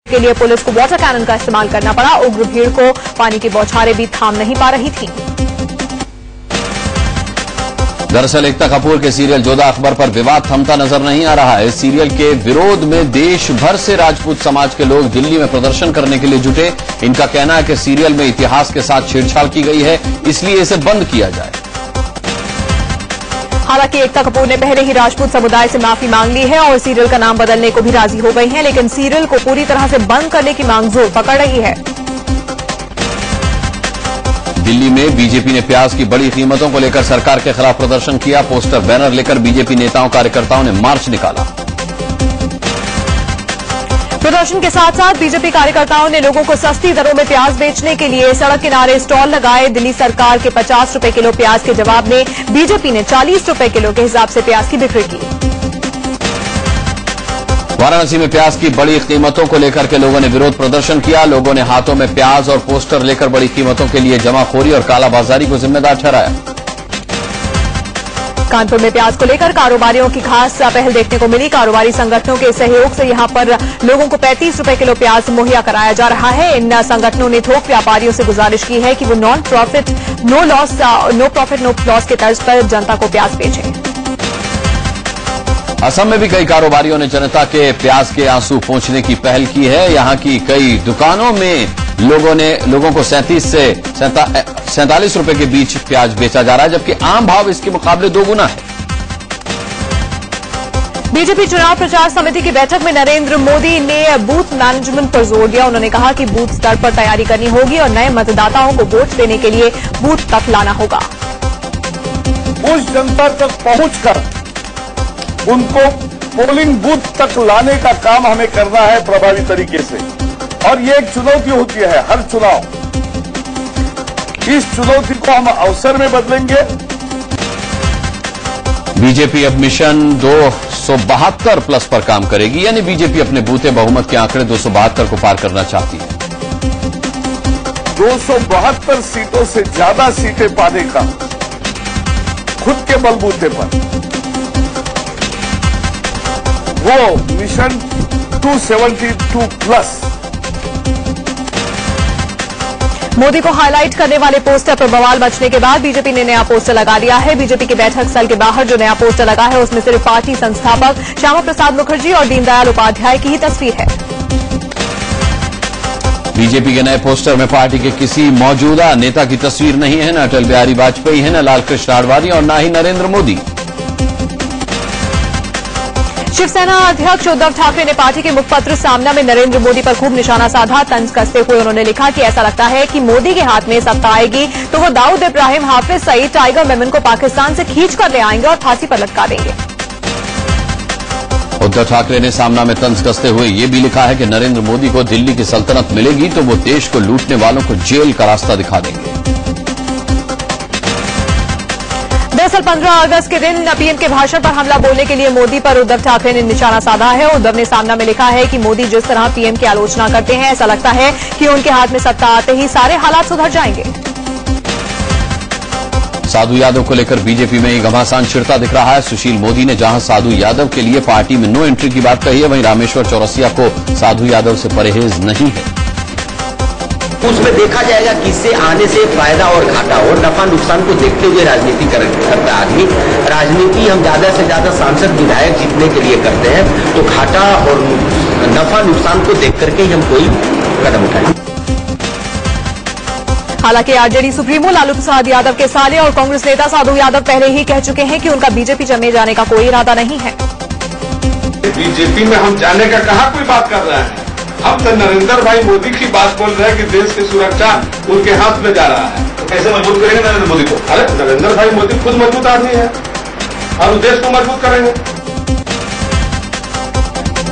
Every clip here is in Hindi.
के लिए पुलिस को वाटर कैनन का इस्तेमाल करना पड़ा। उग्र भीड़ को पानी की बौछारें भी थाम नहीं पा रही थी। दरअसल एकता कपूर के सीरियल जोधा अकबर पर विवाद थमता नजर नहीं आ रहा है। इस सीरियल के विरोध में देश भर से राजपूत समाज के लोग दिल्ली में प्रदर्शन करने के लिए जुटे। इनका कहना है कि सीरियल में इतिहास के साथ छेड़छाड़ की गई है, इसलिए इसे बंद किया जाए। हालांकि एकता कपूर ने पहले ही राजपूत समुदाय से माफी मांग ली है और सीरियल का नाम बदलने को भी राजी हो गई हैं, लेकिन सीरियल को पूरी तरह से बंद करने की मांग जोर पकड़ रही है। दिल्ली में बीजेपी ने प्याज की बड़ी कीमतों को लेकर सरकार के खिलाफ प्रदर्शन किया। पोस्टर बैनर लेकर बीजेपी नेताओं कार्यकर्ताओं ने मार्च निकाला। प्रदर्शन के साथ साथ बीजेपी कार्यकर्ताओं ने लोगों को सस्ती दरों में प्याज बेचने के लिए सड़क किनारे स्टॉल लगाए। दिल्ली सरकार के 50 रुपए किलो प्याज के जवाब में बीजेपी ने 40 रुपए किलो के हिसाब से प्याज की बिक्री की। वाराणसी में प्याज की बड़ी कीमतों को लेकर के लोगों ने विरोध प्रदर्शन किया। लोगों ने हाथों में प्याज और पोस्टर लेकर बड़ी कीमतों के लिए जमाखोरी और कालाबाजारी को जिम्मेदार ठहराया। कानपुर में प्याज को लेकर कारोबारियों की खास पहल देखने को मिली। कारोबारी संगठनों के सहयोग से यहां पर लोगों को 35 रुपए किलो प्याज मुहैया कराया जा रहा है। इन संगठनों ने थोक व्यापारियों से गुजारिश की है कि वो नो प्रॉफिट नो लॉस के तर्ज पर जनता को प्याज बेचें। असम में भी कई कारोबारियों ने जनता के प्याज के आंसू पोंछने की पहल की है। यहां की कई दुकानों में लोगों को 37 से 47 रुपए के बीच प्याज बेचा जा रहा है, जबकि आम भाव इसके मुकाबले 2 गुना है। बीजेपी चुनाव प्रचार समिति की बैठक में नरेंद्र मोदी ने बूथ मैनेजमेंट पर जोर दिया। उन्होंने कहा कि बूथ स्तर पर तैयारी करनी होगी और नए मतदाताओं को वोट देने के लिए बूथ तक लाना होगा। उस जनता तक पहुंचकर उनको पोलिंग बूथ तक लाने का काम हमें करना है प्रभावी तरीके से, और ये एक चुनौती होती है हर चुनाव। इस चुनौती को हम अवसर में बदलेंगे। बीजेपी अब मिशन 272 प्लस पर काम करेगी, यानी बीजेपी अपने बूते बहुमत के आंकड़े 272 को पार करना चाहती है। 272 सीटों से ज्यादा सीटें पाने का खुद के बलबूते पर वो मिशन 272 प्लस। मोदी को हाईलाइट करने वाले पोस्टर पर बवाल मचने के बाद बीजेपी ने नया पोस्टर लगा दिया है। बीजेपी के बैठक स्थल के बाहर जो नया पोस्टर लगा है उसमें सिर्फ पार्टी संस्थापक श्यामा प्रसाद मुखर्जी और दीनदयाल उपाध्याय की ही तस्वीर है। बीजेपी के नए पोस्टर में पार्टी के किसी मौजूदा नेता की तस्वीर नहीं है। न अटल बिहारी वाजपेयी है, न लालकृष्ण आडवाणी और न ही नरेंद्र मोदी। शिवसेना अध्यक्ष उद्धव ठाकरे ने पार्टी के मुखपत्र सामना में नरेंद्र मोदी पर खूब निशाना साधा। तंज कसते हुए उन्होंने लिखा कि ऐसा लगता है कि मोदी के हाथ में सत्ता आएगी तो वो दाऊद इब्राहिम हाफिज सईद टाइगर मेमन को पाकिस्तान से खींच कर ले आएंगे और फांसी पर लटका देंगे। उद्धव ठाकरे ने सामना में तंज कसते हुए ये भी लिखा है कि नरेंद्र मोदी को दिल्ली की सल्तनत मिलेगी तो वो देश को लूटने वालों को जेल का रास्ता दिखा देंगे। दरअसल 15 अगस्त के दिन पीएम के भाषण पर हमला बोलने के लिए मोदी पर उद्धव ठाकरे ने निशाना साधा है। उद्धव ने सामना में लिखा है कि मोदी जिस तरह पीएम की आलोचना करते हैं ऐसा लगता है कि उनके हाथ में सत्ता आते ही सारे हालात सुधर जाएंगे। साधु यादव को लेकर बीजेपी में एक घमासान छिड़ता दिख रहा है। सुशील मोदी ने जहां साधु यादव के लिए पार्टी में नो एंट्री की बात कही है, वहीं रामेश्वर चौरसिया को साधु यादव से परहेज नहीं है। उसमें देखा जाएगा कि इससे आने से फायदा और घाटा और नफा नुकसान को देखते हुए राजनीति करता आदमी। राजनीति हम ज्यादा से ज्यादा सांसद विधायक जीतने के लिए करते हैं, तो घाटा और नफा नुकसान को देख करके हम कोई कदम उठाएं। हालांकि आरजेडी सुप्रीमो लालू प्रसाद यादव के साले और कांग्रेस नेता साधु यादव पहले ही कह चुके हैं कि उनका बीजेपी में जाने का कोई इरादा नहीं है। बीजेपी में हम जाने का कहाँ कोई बात कर रहे हैं। हम तो नरेंद्र भाई मोदी की बात बोल रहे हैं कि देश की सुरक्षा उनके हाथ में जा रहा है। कैसे मजबूत करेंगे नरेंद्र मोदी को? अरे नरेंद्र भाई मोदी खुद मजबूत आदमी है और देश को मजबूत करेंगे।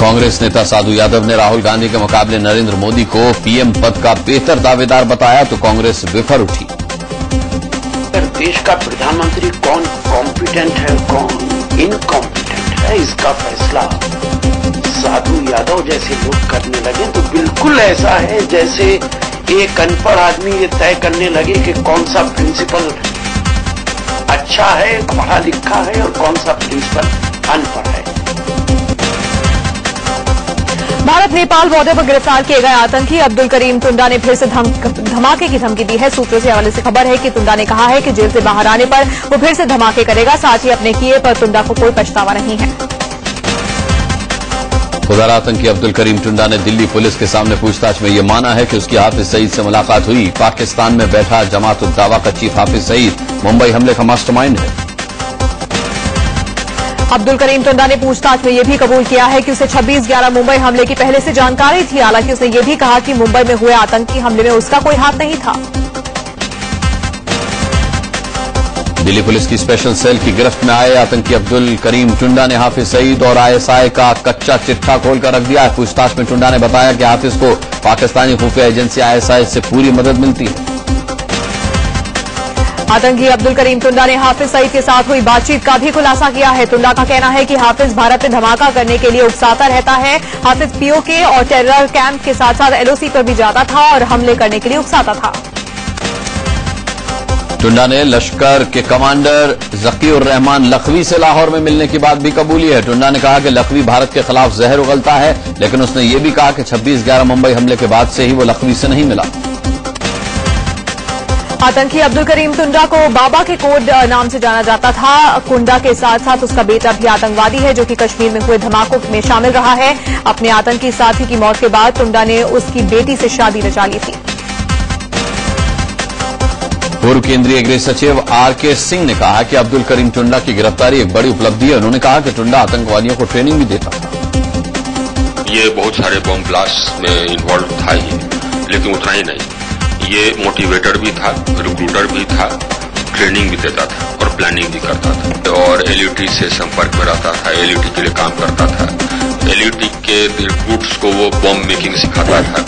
कांग्रेस नेता साधु यादव ने राहुल गांधी के मुकाबले नरेंद्र मोदी को पीएम पद का बेहतर दावेदार बताया तो कांग्रेस विफल उठी। देश का प्रधानमंत्री कौन कॉम्पिटेंट है कौन इनकॉम्पिटेंट है, इसका फैसला साधु यादव जैसे लोग करने लगे तो बिल्कुल ऐसा है जैसे एक अनपढ़ आदमी ये तय करने लगे कि कौन सा प्रिंसिपल अच्छा है, पढ़ा लिखा है और कौन सा प्रिंसिपल अनपढ़ है। भारत नेपाल बॉर्डर पर गिरफ्तार किए गए आतंकी अब्दुल करीम टुंडा ने फिर से धमाके की धमकी दी है। सूत्रों से हवाले से खबर है कि टुंडा ने कहा है कि जेल से बाहर आने पर वो फिर से धमाके करेगा। साथ ही अपने किए पर टुंडा को कोई पछतावा नहीं है। उधर आतंकी अब्दुल करीम टुंडा ने दिल्ली पुलिस के सामने पूछताछ में यह माना है कि उसकी हाफिज सईद से मुलाकात हुई। पाकिस्तान में बैठा जमात उद दावा का चीफ हाफिज सईद मुंबई हमले का मास्टरमाइंड है। अब्दुल करीम टुंडा ने पूछताछ में यह भी कबूल किया है कि उसे 26/11 मुंबई हमले की पहले से जानकारी थी। हालांकि उसने यह भी कहा कि मुंबई में हुए आतंकी हमले में उसका कोई हाथ नहीं था। दिल्ली पुलिस की स्पेशल सेल की गिरफ्त में आए आतंकी अब्दुल करीम टुंडा ने हाफिज सईद और आईएसआई का कच्चा चिट्ठा खोलकर रख दिया है। पूछताछ में टुंडा ने बताया कि हाफिज को पाकिस्तानी खुफिया एजेंसी आईएसआई से पूरी मदद मिलती है। आतंकी अब्दुल करीम टुंडा ने हाफिज सईद के साथ हुई बातचीत का भी खुलासा किया है। टुंडा का कहना है कि हाफिज भारत में धमाका करने के लिए उकसाता रहता है। हाफिज पीओके और टेरर कैंप के साथ साथ एलओसी पर भी जाता था और हमले करने के लिए उकसाता था। टुंडा ने लश्कर के कमांडर जकीउर रहमान लखवी से लाहौर में मिलने की बात भी कबूली है। टुंडा ने कहा कि लखवी भारत के खिलाफ जहर उगलता है, लेकिन उसने ये भी कहा कि 26/11 मुंबई हमले के बाद से ही वो लखवी से नहीं मिला। आतंकी अब्दुल करीम टुंडा को बाबा के कोड नाम से जाना जाता था। टुंडा के साथ साथ उसका बेटा भी आतंकवादी है, जो कि कश्मीर में हुए धमाकों में शामिल रहा है। अपने आतंकी साथी की मौत के बाद टुंडा ने उसकी बेटी से शादी रचा ली थी। पूर्व केंद्रीय गृह सचिव आरके सिंह ने कहा कि अब्दुल करीम टुंडा की गिरफ्तारी एक बड़ी उपलब्धि है। उन्होंने कहा कि टुंडा आतंकवादियों को ट्रेनिंग भी देता था। ये बहुत सारे बम ब्लास्ट में इन्वॉल्व था ही, लेकिन उतना ही नहीं, ये मोटिवेटर भी था, रिक्रूटर भी था, ट्रेनिंग भी देता था और प्लानिंग भी करता था और एलईटी से संपर्क में रहता था, एलईटी के लिए काम करता था। एलईटी के रिक्रूट्स को वो बम मेकिंग सिखाता था।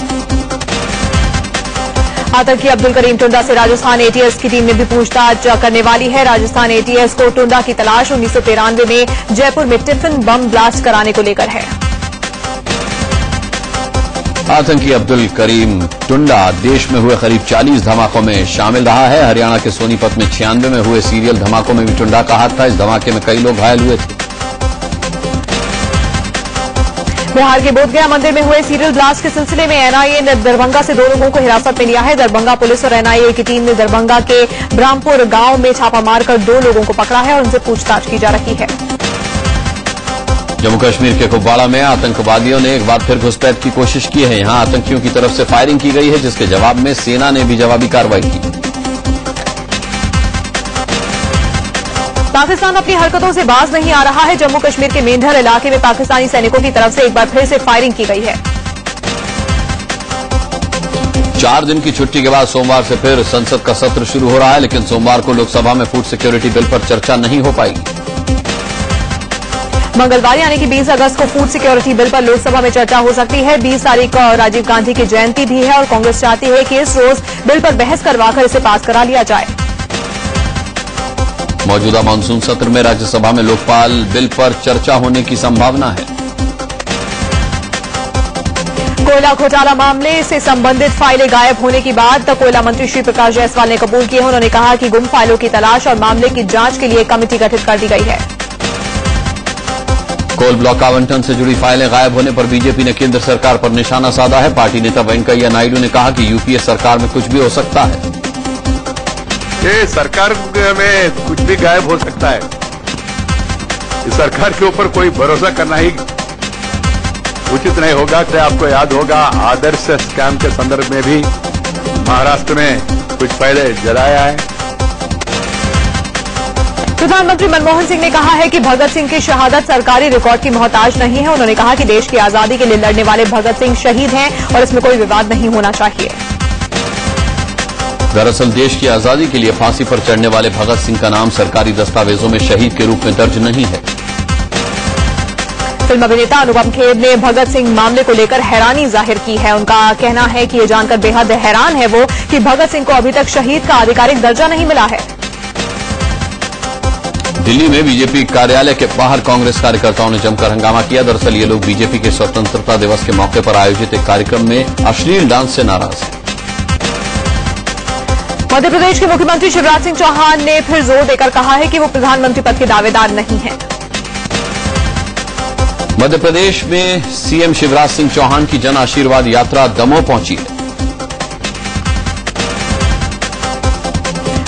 आतंकी अब्दुल करीम टुंडा से राजस्थान एटीएस की टीम ने भी पूछताछ करने वाली है। राजस्थान एटीएस को टुंडा की तलाश 1993 में जयपुर में टिफिन बम ब्लास्ट कराने को लेकर है। आतंकी अब्दुल करीम टुंडा देश में हुए करीब 40 धमाकों में शामिल रहा है। हरियाणा के सोनीपत में 96 में हुए सीरियल धमाकों में भी टुंडा का हाथ था। इस धमाके में कई लोग घायल हुए थे। बिहार के बोधगया मंदिर में हुए सीरियल ब्लास्ट के सिलसिले में एनआईए ने दरभंगा से 2 लोगों को हिरासत में लिया है। दरभंगा पुलिस और एनआईए की टीम ने दरभंगा के ब्राह्मपुर गांव में छापा मारकर 2 लोगों को पकड़ा है और उनसे पूछताछ की जा रही है। जम्मू कश्मीर के कुपवाड़ा में आतंकवादियों ने एक बार फिर घुसपैठ की कोशिश की है। यहां आतंकियों की तरफ से फायरिंग की गई है, जिसके जवाब में सेना ने भी जवाबी कार्रवाई की। पाकिस्तान अपनी हरकतों से बाज नहीं आ रहा है। जम्मू कश्मीर के मेंढर इलाके में पाकिस्तानी सैनिकों की तरफ से एक बार फिर से फायरिंग की गई है। 4 दिन की छुट्टी के बाद सोमवार से फिर संसद का सत्र शुरू हो रहा है, लेकिन सोमवार को लोकसभा में फूड सिक्योरिटी बिल पर चर्चा नहीं हो पाएगी। मंगलवार यानी कि 20 अगस्त को फूड सिक्योरिटी बिल पर लोकसभा में चर्चा हो सकती है। 20 तारीख को राजीव गांधी की जयंती भी है और कांग्रेस चाहती है कि इस रोज बिल पर बहस करवाकर इसे पास करा लिया जाए। मौजूदा मानसून सत्र में राज्यसभा में लोकपाल बिल पर चर्चा होने की संभावना है। कोयला घोटाला मामले से संबंधित फाइलें गायब होने की बात कोयला मंत्री श्री प्रकाश जायसवाल ने कबूल की है। उन्होंने कहा कि गुम फाइलों की तलाश और मामले की जांच के लिए कमेटी गठित कर दी गई है। कोल ब्लॉक आवंटन से जुड़ी फाइलें गायब होने पर बीजेपी ने केंद्र सरकार पर निशाना साधा है। पार्टी नेता वेंकैया नायडू ने कहा कि यूपीए सरकार में कुछ भी हो सकता है। ये सरकार में कुछ भी गायब हो सकता है। इस सरकार के ऊपर कोई भरोसा करना ही उचित नहीं होगा। आपको याद होगा आदर्श स्कैम के संदर्भ में भी महाराष्ट्र में कुछ पहले जलाया है। प्रधानमंत्री मनमोहन सिंह ने कहा है कि भगत सिंह की शहादत सरकारी रिकॉर्ड की मोहताज नहीं है। उन्होंने कहा कि देश की आजादी के लिए लड़ने वाले भगत सिंह शहीद हैं और इसमें कोई विवाद नहीं होना चाहिए। दरअसल देश की आजादी के लिए फांसी पर चढ़ने वाले भगत सिंह का नाम सरकारी दस्तावेजों में शहीद के रूप में दर्ज नहीं है। फिल्म अभिनेता अनुपम खेर ने भगत सिंह मामले को लेकर हैरानी जाहिर की है। उनका कहना है कि ये जानकर बेहद हैरान है वो कि भगत सिंह को अभी तक शहीद का आधिकारिक दर्जा नहीं मिला है। दिल्ली में बीजेपी कार्यालय के बाहर कांग्रेस कार्यकर्ताओं ने जमकर हंगामा किया। दरअसल ये लोग बीजेपी के स्वतंत्रता दिवस के मौके पर आयोजित एक कार्यक्रम में अश्लील डांस से नाराज हैं। मध्य प्रदेश के मुख्यमंत्री शिवराज सिंह चौहान ने फिर जोर देकर कहा है कि वो प्रधानमंत्री पद के दावेदार नहीं हैं। मध्य प्रदेश में सीएम शिवराज सिंह चौहान की जन आशीर्वाद यात्रा दमोह पहुंची है।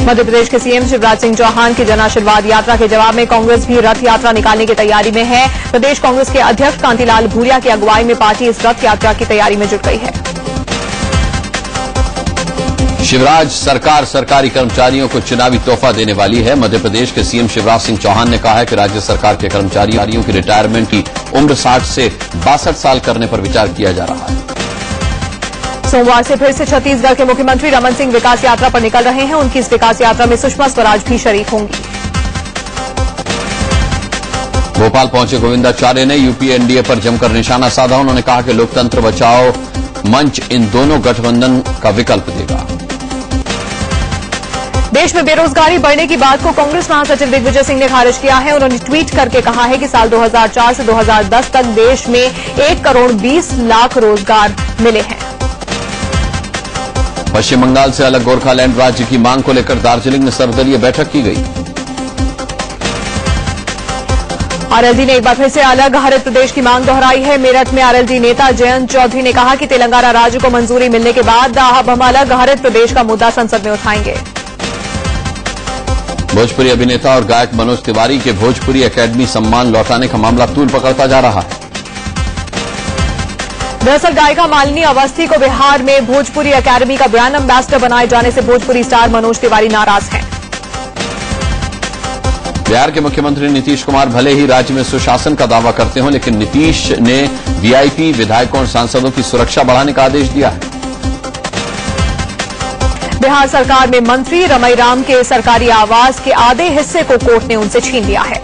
मध्य प्रदेश के सीएम शिवराज सिंह चौहान की जन आशीर्वाद यात्रा के जवाब में कांग्रेस भी रथ यात्रा निकालने की तैयारी में है। प्रदेश कांग्रेस के अध्यक्ष कांतिलाल भूरिया की अगुवाई में पार्टी इस रथ यात्रा की तैयारी में जुट गई है। शिवराज सरकार सरकारी कर्मचारियों को चुनावी तोहफा देने वाली है। मध्य प्रदेश के सीएम शिवराज सिंह चौहान ने कहा है कि राज्य सरकार के कर्मचारियों की रिटायरमेंट की उम्र 60 से 62 साल करने पर विचार किया जा रहा है। सोमवार से फिर से छत्तीसगढ़ के मुख्यमंत्री रमन सिंह विकास यात्रा पर निकल रहे हैं। उनकी इस विकास यात्रा में सुषमा स्वराज भी शरीक होंगी। भोपाल पहुंचे गोविंदाचार्य ने यूपीए एनडीए पर जमकर निशाना साधा। उन्होंने कहा कि लोकतंत्र बचाओ मंच इन दोनों गठबंधन का विकल्प देगा। देश में बेरोजगारी बढ़ने की बात को कांग्रेस महासचिव दिग्विजय सिंह ने खारिज किया है। उन्होंने ट्वीट करके कहा है कि साल 2004 से 2010 तक देश में 1 करोड़ 20 लाख रोजगार मिले हैं। पश्चिम बंगाल से अलग गोरखालैंड राज्य की मांग को लेकर दार्जिलिंग में सर्वदलीय बैठक की गई। आरएलडी ने एक बार फिर से अलग हरित प्रदेश की मांग दोहराई है। मेरठ में आरएलडी नेता जयंत चौधरी ने कहा कि तेलंगाना राज्य को मंजूरी मिलने के बाद अब हम अलग हरित प्रदेश का मुद्दा संसद में उठाएंगे। भोजपुरी अभिनेता और गायक मनोज तिवारी के भोजपुरी एकेडमी सम्मान लौटाने का मामला तूल पकड़ता जा रहा है। दरअसल गायिका मालिनी अवस्थी को बिहार में भोजपुरी एकेडमी का ब्रांड एम्बेसडर बनाए जाने से भोजपुरी स्टार मनोज तिवारी नाराज हैं। बिहार के मुख्यमंत्री नीतीश कुमार भले ही राज्य में सुशासन का दावा करते हों, लेकिन नीतीश ने वीआईपी विधायकों और सांसदों की सुरक्षा बढ़ाने का आदेश दिया है। बिहार सरकार में मंत्री रमईराम के सरकारी आवास के आधे हिस्से को कोर्ट ने उनसे छीन लिया है।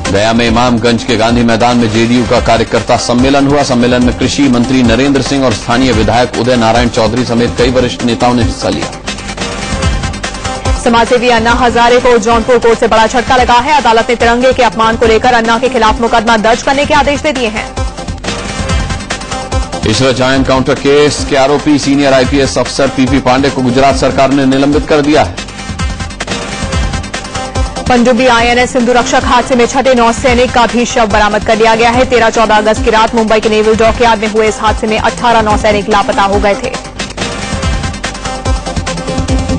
गया में इमामगंज के गांधी मैदान में जेडीयू का कार्यकर्ता सम्मेलन हुआ। सम्मेलन में कृषि मंत्री नरेंद्र सिंह और स्थानीय विधायक उदय नारायण चौधरी समेत कई वरिष्ठ नेताओं ने हिस्सा लिया। समाजसेवी अन्ना हजारे को जौनपुर कोर्ट से बड़ा झटका लगा है। अदालत ने तिरंगे के अपमान को लेकर अन्ना के खिलाफ मुकदमा दर्ज करने के आदेश दे दिए हैं। इशरत एनकाउंटर केस के आरोपी सीनियर आईपीएस अफसर पीपी पांडे को गुजरात सरकार ने निलंबित कर दिया है। पनडुब्बी आईएनएस सिंधु रक्षक हादसे में छठे नौसैनिक का भी शव बरामद कर लिया गया है। 13-14 अगस्त की रात मुंबई के नेवल डॉकयार्ड में हुए इस हादसे में 18 नौसैनिक लापता हो गए थे।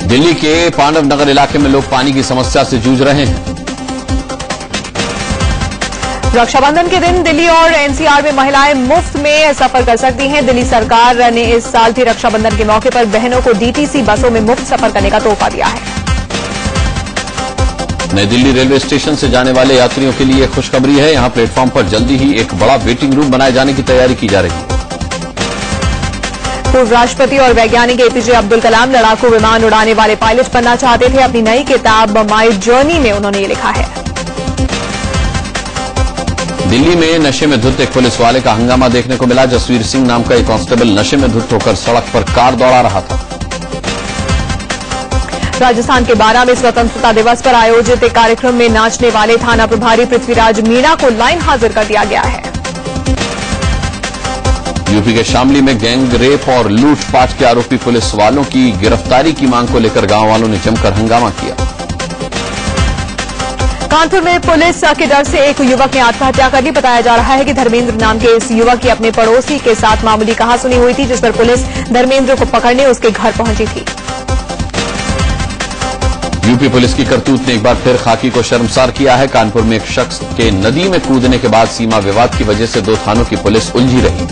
दिल्ली के पांडव नगर इलाके में लोग पानी की समस्या से जूझ रहे हैं। रक्षाबंधन के दिन दिल्ली और एनसीआर में महिलाएं मुफ्त में सफर कर सकती हैं। दिल्ली सरकार ने इस साल भी रक्षाबंधन के मौके पर बहनों को डीटीसी बसों में मुफ्त सफर करने का तोहफा दिया है। नई दिल्ली रेलवे स्टेशन से जाने वाले यात्रियों के लिए खुशखबरी है। यहां प्लेटफॉर्म पर जल्दी ही एक बड़ा वेटिंग रूम बनाए जाने की तैयारी की जा रही है। पूर्व राष्ट्रपति और वैज्ञानिक एपीजे अब्दुल कलाम लड़ाकू विमान उड़ाने वाले पायलट बनना चाहते थे। अपनी नई किताब माई जर्नी में उन्होंने ये लिखा है। दिल्ली में नशे में धुत एक पुलिस वाले का हंगामा देखने को मिला। जसवीर सिंह नाम का एक कांस्टेबल नशे में धुत होकर सड़क पर कार दौड़ा रहा था। राजस्थान के बारां में स्वतंत्रता दिवस पर आयोजित एक कार्यक्रम में नाचने वाले थाना प्रभारी पृथ्वीराज मीणा को लाइन हाजिर कर दिया गया है। यूपी के शामली में गैंग रेप और लूटपाट के आरोपी पुलिस वालों की गिरफ्तारी की मांग को लेकर गांव वालों ने जमकर हंगामा किया। कानपुर में पुलिस के डर से एक युवक ने आत्महत्या कर ली। बताया जा रहा है कि धर्मेंद्र नाम के इस युवक की अपने पड़ोसी के साथ मामूली कहासुनी हुई थी, जिस पर पुलिस धर्मेंद्र को पकड़ने उसके घर पहुंची थी। यूपी पुलिस की करतूत ने एक बार फिर खाकी को शर्मसार किया है। कानपुर में एक शख्स के नदी में कूदने के बाद सीमा विवाद की वजह से 2 थानों की पुलिस उलझी रही।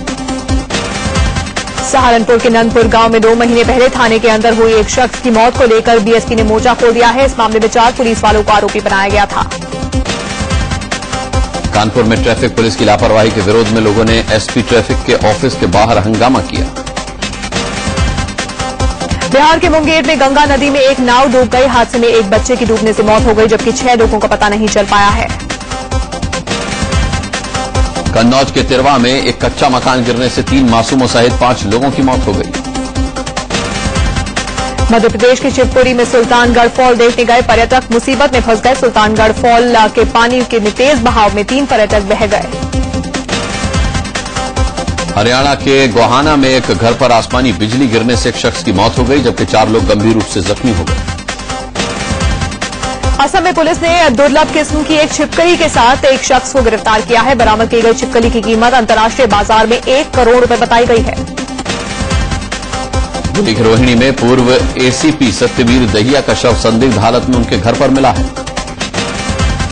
सहारनपुर के नंदपुर गांव में 2 महीने पहले थाने के अंदर हुई एक शख्स की मौत को लेकर बीएसपी ने मोर्चा खोल दिया है। इस मामले में 4 पुलिस वालों को आरोपी बनाया गया था। कानपुर में ट्रैफिक पुलिस की लापरवाही के विरोध में लोगों ने एसपी ट्रैफिक के ऑफिस के बाहर हंगामा किया। बिहार के मुंगेर में गंगा नदी में एक नाव डूब गई। हादसे में एक बच्चे की डूबने से मौत हो गई, जबकि 6 लोगों का पता नहीं चल पाया है। कन्नौज के तिरवा में एक कच्चा मकान गिरने से 3 मासूमों सहित 5 लोगों की मौत हो गई। मध्य प्रदेश के शिवपुरी में सुल्तानगढ़ फॉल देखने गए पर्यटक मुसीबत में फंस गए। सुल्तानगढ़ फॉल के पानी के तेज बहाव में 3 पर्यटक बह गए। हरियाणा के गोहाना में एक घर पर आसमानी बिजली गिरने से एक शख्स की मौत हो गई, जबकि 4 लोग गंभीर रूप से जख्मी हो गए। असम में पुलिस ने दुर्लभ किस्म की एक छिपकली के साथ एक शख्स को गिरफ्तार किया है। बरामद की गई छिपकली की कीमत अंतर्राष्ट्रीय बाजार में 1 करोड़ रुपए बताई गई है। रोहिणी में पूर्व एसीपी सत्यवीर दहिया का शव संदिग्ध हालत में उनके घर पर मिला है।